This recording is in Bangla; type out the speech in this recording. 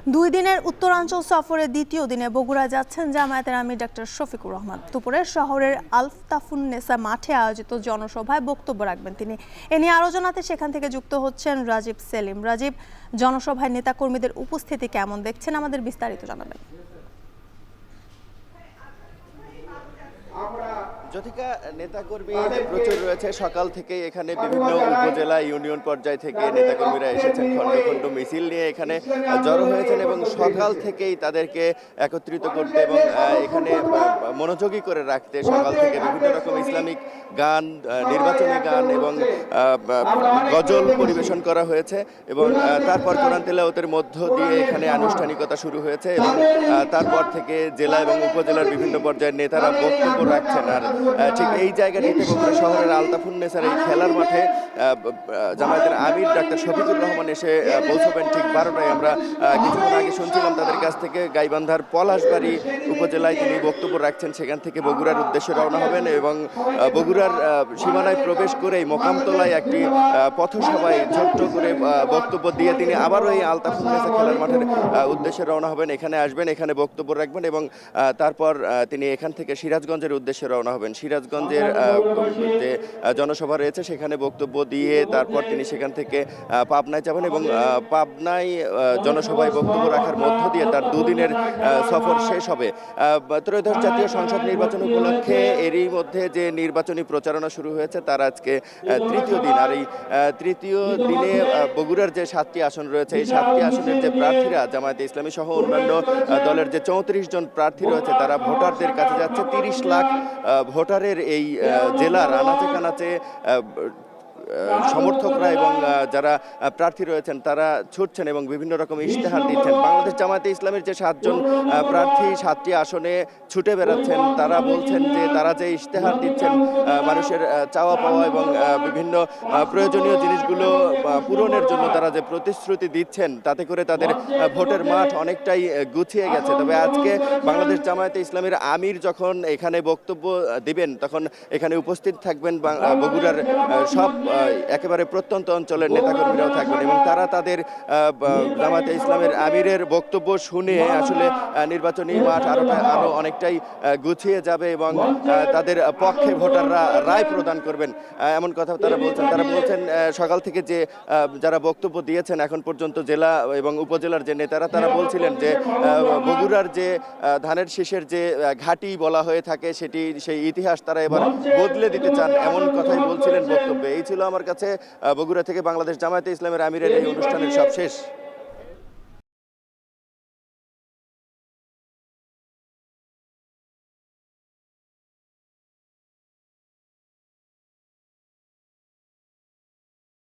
দুই দিনের উত্তরাঞ্চল সফরে দ্বিতীয় দিনে বগুড়া যাচ্ছেন জামায়াতের আমির ডক্টর শফিকুর রহমান। দুপুরে শহরের আলতাফুন্নেসা মাঠে আয়োজিত জনসভায় বক্তব্য রাখবেন তিনি। এ নিয়ে আরও জানাতে সেখান থেকে যুক্ত হচ্ছেন রাজীব সেলিম। রাজীব, জনসভায় নেতাকর্মীদের উপস্থিতি কেমন দেখছেন, আমাদের বিস্তারিত জানাবেন। যথিকা নেতাকর্মী প্রচুর রয়েছে। সকাল থেকে এখানে বিভিন্ন উপজেলা ইউনিয়ন পর্যায় থেকে নেতাকর্মীরা এসেছেন, খণ্ড খণ্ড মিছিল নিয়ে এখানে জড়ো হয়েছেন এবং সকাল থেকেই তাদেরকে একত্রিত করতে এবং এখানে মনোযোগী করে রাখতে সকাল থেকে বিভিন্ন রকম ইসলামিক গান, নির্বাচনী গান এবং গজল পরিবেশন করা হয়েছে এবং তারপর কোরআন তেলাওয়াতের মধ্য দিয়ে এখানে আনুষ্ঠানিকতা শুরু হয়েছে এবং তারপর থেকে জেলা এবং উপজেলার বিভিন্ন পর্যায়ের নেতারা বক্তব্য রাখছেন। আর ঠিক এই জায়গাটিতে বগুড়া শহরের আলতাফুন্নেসার এই খেলার মাঠে জামায়াতের আমির ডাক্তার শফিকুর রহমান এসে পৌঁছবেন ঠিক 12টায়। আমরা কিছুক্ষণ আগে শুনছিলাম তাদের কাছ থেকে গাইবান্ধার পলাশবাড়ি উপজেলায় তিনি বক্তব্য রাখছেন, সেখান থেকে বগুড়ার উদ্দেশ্যে রওনা হবেন এবং বগুড়ার সীমানায় প্রবেশ করেই মোকামতলায় একটি পথসভায় ছোট্ট করে বক্তব্য দিয়ে তিনি আবারও এই আলতাফুন্নেসা খেলার মাঠের উদ্দেশ্যে রওনা হবেন, এখানে আসবেন, এখানে বক্তব্য রাখবেন এবং তারপর তিনি এখান থেকে সিরাজগঞ্জের উদ্দেশ্যে রওনা হবেন। সিরাজগঞ্জের যে জনসভা রয়েছে সেখানে বক্তব্য দিয়ে তারপর তিনি সেখান থেকে পাবনায় যাবেন এবং পাবনায় জনসভায় বক্তব্য রাখার মধ্য দিয়ে তার দুদিনের সফর শেষ হবে। ত্রয়োদশ জাতীয় সংসদ নির্বাচন উপলক্ষে এরই মধ্যে যে নির্বাচনী প্রচারণা শুরু হয়েছে তার আজকে তৃতীয় দিন। আর এই তৃতীয় দিনে বগুড়ার যে 7টি আসন রয়েছে এই 7টি আসনের যে প্রার্থীরা জামায়াতে ইসলামী সহ অন্যান্য দলের যে 34 জন প্রার্থী রয়েছে তারা ভোটারদের কাছে যাচ্ছে। 30 লাখ ভোটারের এই জেলার আনাচে কানাচে সমর্থকরা এবং যারা প্রার্থী রয়েছেন তারা ছুটছেন এবং বিভিন্ন রকম ইশতেহার দিচ্ছেন। বাংলাদেশ জামায়াতে ইসলামের যে 7 জন প্রার্থী 7টি আসনে ছুটে বেড়াচ্ছেন, তারা বলছেন যে তারা যে ইশতেহার দিচ্ছেন মানুষের চাওয়া পাওয়া এবং বিভিন্ন প্রয়োজনীয় জিনিসগুলো পূরণের জন্য তারা যে প্রতিশ্রুতি দিচ্ছেন তাতে করে তাদের ভোটের মাঠ অনেকটাই গুছিয়ে গেছে। তবে আজকে বাংলাদেশ জামায়াতে ইসলামের আমির যখন এখানে বক্তব্য দিবেন তখন এখানে উপস্থিত থাকবেন বগুড়ার সব একেবারে প্রত্যন্ত অঞ্চলের নেতাকর্মীরাও থাকবেন এবং তারা তাদের জামায়াতে ইসলামের আমিরের বক্তব্য শুনে আসলে নির্বাচনী মাঠ আরো অনেকটাই গুছিয়ে যাবে এবং তাদের পক্ষে ভোটাররা রায় প্রদান করবেন এমন কথা তারা বলছেন। তারা বলছেন সকাল থেকে যে যারা বক্তব্য দিয়েছেন এখন পর্যন্ত জেলা এবং উপজেলার যে নেতারা তারা বলছিলেন যে বগুড়ার যে ধানের শীষের যে ঘাঁটি বলা হয়ে থাকে সেই ইতিহাস তারা এবার বদলে দিতে চান, এমন কথাই বলছিলেন বক্তব্যে। এই ছিল আমার কাছে বগুড়া থেকে বাংলাদেশ জামায়াতে ইসলামের আমিরের এই অনুষ্ঠানের সবশেষ।